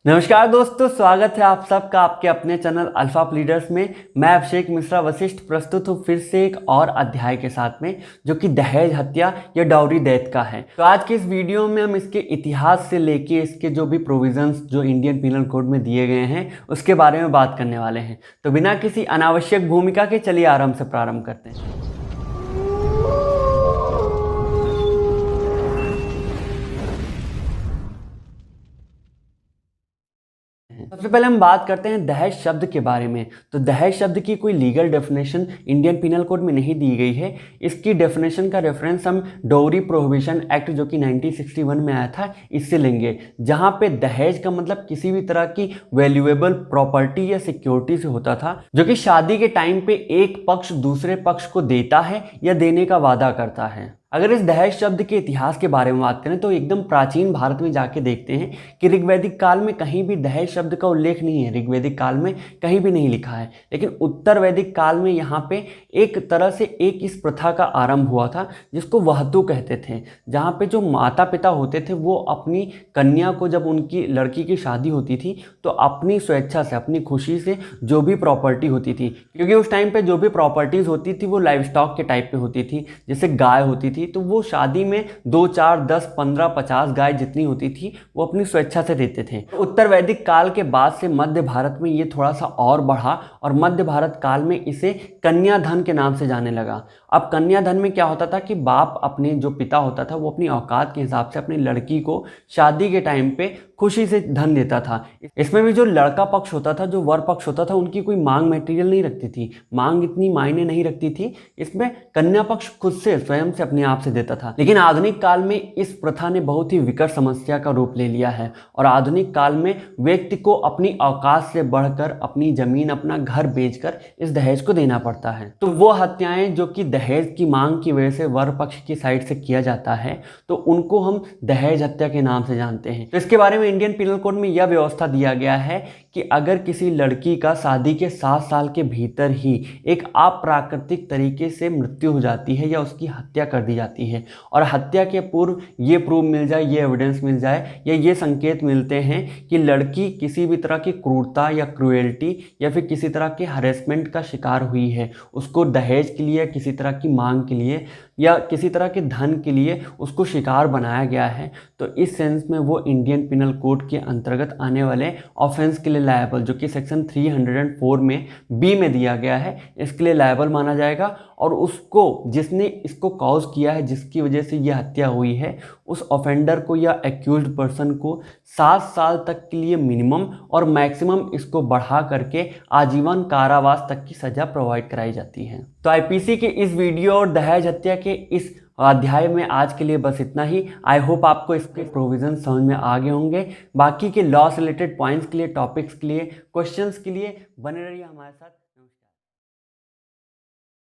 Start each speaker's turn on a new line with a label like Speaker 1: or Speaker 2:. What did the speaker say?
Speaker 1: नमस्कार दोस्तों, स्वागत है आप सबका आपके अपने चैनल अल्फा लीडर्स में। मैं अभिषेक मिश्रा वशिष्ठ प्रस्तुत हूँ फिर से एक और अध्याय के साथ में, जो कि दहेज हत्या या डाउरी डेथ का है। तो आज के इस वीडियो में हम इसके इतिहास से लेके इसके जो भी प्रोविजंस जो इंडियन पिनल कोड में दिए गए हैं उसके बारे में बात करने वाले हैं। तो बिना किसी अनावश्यक भूमिका के चलिए आराम से प्रारंभ करते हैं। सबसे पहले हम बात करते हैं दहेज शब्द के बारे में। तो दहेज शब्द की कोई legal definition Indian penal code में नहीं दी गई है। इसकी डेफिनेशन का रेफरेंस हम डाउरी प्रोहिबिशन एक्ट जो कि 1961 में आया था इससे लेंगे, जहां पे दहेज का मतलब किसी भी तरह की वैल्यूएबल प्रॉपर्टी या सिक्योरिटी से होता था, जो कि शादी के टाइम पे एक पक्ष दूसरे पक्ष को देता है या देने का वादा करता है। अगर इस दहेज शब्द के इतिहास के बारे में बात करें तो एकदम प्राचीन भारत में जाके देखते हैं कि ऋग्वैदिक काल में कहीं भी दहेज शब्द का उल्लेख नहीं है। ऋग्वैदिक काल में कहीं भी नहीं लिखा है, लेकिन उत्तर वैदिक काल में यहाँ पे एक तरह से एक इस प्रथा का आरंभ हुआ था जिसको वहतु कहते थे, जहाँ पे जो माता पिता होते थे वो अपनी कन्या को, जब उनकी लड़की की शादी होती थी तो अपनी स्वेच्छा से, अपनी खुशी से जो भी प्रॉपर्टी होती थी, क्योंकि उस टाइम पे जो भी प्रॉपर्टीज होती थी वो लाइव स्टॉक के टाइप पे होती थी, जैसे गाय होती थी, तो वो शादी में 2, 4, 10, 15, 50 गाय जितनी होती थी वो अपनी स्वेच्छा से देते थे। उत्तर वैदिक काल के बाद से मध्य भारत में ये थोड़ा सा और बढ़ा और मध्य भारत काल में इसे कन्याधन के नाम से जाने लगा। अब कन्याधन में क्या होता था कि बाप अपने जो पिता होता था वो अपनी औकात के हिसाब से अपनी लड़की को शादी के टाइम पे खुशी से धन देता था। इसमें भी जो लड़का पक्ष होता था, जो वर पक्ष होता था, उनकी कोई मांग मटेरियल नहीं रखती थी, मांग इतनी मायने नहीं रखती थी। इसमें कन्या पक्ष खुद से स्वयं से अपने आप से देता था। लेकिन आधुनिक काल में इस प्रथा ने बहुत ही विकट समस्या का रूप ले लिया है और आधुनिक काल में व्यक्ति को अपनी औकात से बढ़कर अपनी जमीन, अपना घर बेचकर इस दहेज को देना पड़ता है। तो वो हत्याएं जो कि दहेज की मांग की वजह से वर पक्ष की साइड से किया जाता है, तो उनको हम दहेज हत्या के नाम से जानते हैं। तो इसके बारे में इंडियन पिनल कोड में यह व्यवस्था दिया गया है कि अगर किसी लड़की का शादी के 7 साल के भीतर ही एक अप्राकृतिक तरीके से मृत्यु हो जाती है या उसकी हत्या कर दी जाती है और हत्या के पूर्व ये प्रूफ मिल जाए, ये एविडेंस मिल जाए या ये संकेत मिलते हैं कि लड़की किसी भी तरह की क्रूरता या क्रूएल्टी या फिर किसी तरह के हरेसमेंट का शिकार हुई है, उसको दहेज के लिए, किसी तरह की मांग के लिए या किसी तरह के धन के लिए उसको शिकार बनाया गया है, तो इस सेंस में वो इंडियन पिनल कोड के अंतर्गत आने वाले ऑफेंस के लिए लायबल, जो कि सेक्शन 304 में बी में दिया गया है, इसके लिए लायबल माना जाएगा। और उसको, जिसने इसको कॉज किया है, जिसकी वजह से यह हत्या हुई है, उस ऑफेंडर को या एक्यूज्ड पर्सन को 7 साल तक के लिए मिनिमम और मैक्सिमम इसको बढ़ा करके आजीवन कारावास तक की सजा प्रोवाइड कराई जाती है। तो आईपीसी के इस वीडियो और दहेज हत्या के इस अध्याय में आज के लिए बस इतना ही। आई होप आपको इसके प्रोविजन समझ में आ गए होंगे। बाकी के लॉ से रिलेटेड पॉइंट्स के लिए, टॉपिक्स के लिए, क्वेश्चंस के लिए बने रहिए हमारे साथ।